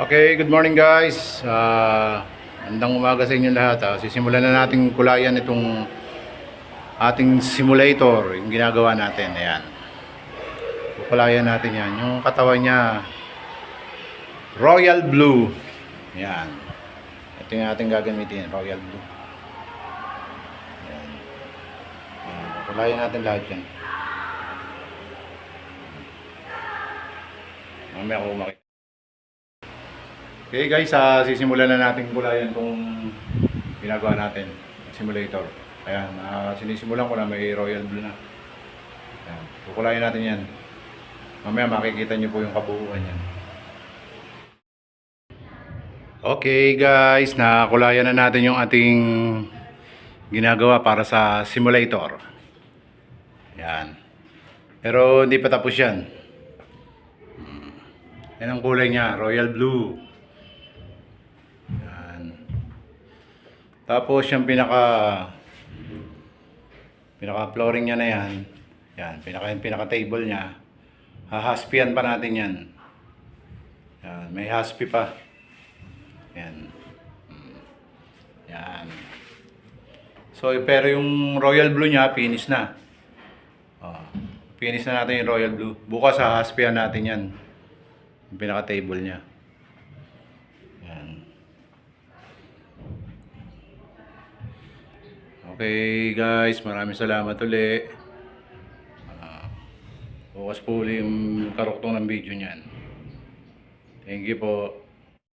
Okay, good morning guys. Magandang umaga sa inyo lahat. Sisimulan na natin kulayan itong ating simulator, yung ginagawa natin. Ayan. Kukulayan natin yan. Yung katawan niya, Royal Blue. Ayan. Ito yung ating gagamitin, Royal Blue. Ayan. Kukulayan natin lahat yan. Mamaya ako makita. Okay guys, sisimulan na natin kulayan itong ginagawa natin, simulator. Ayan, sinisimulan ko na may Royal Blue na. Ayan, kukulayan natin yan. Mamaya makikita nyo po yung kabuuan yan. Okay guys, nakakulayan na natin yung ating ginagawa para sa simulator. Ayan. Pero hindi pa tapos yan. Yan ang kulay niya, Royal Blue. Tapos yung pinaka flooring niya na yan. Yan, pinaka table niya. Hahaspian pa natin yan. Yan, may haspi pa. Yan. Yan. So, pero yung Royal Blue niya, finish na. Finish na natin yung Royal Blue. Bukas hahaspian natin yan. Yung pinaka table niya. Okay guys, maraming salamat ulit. Bukas po ulit yung karuktong ng video niyan. Thank you po.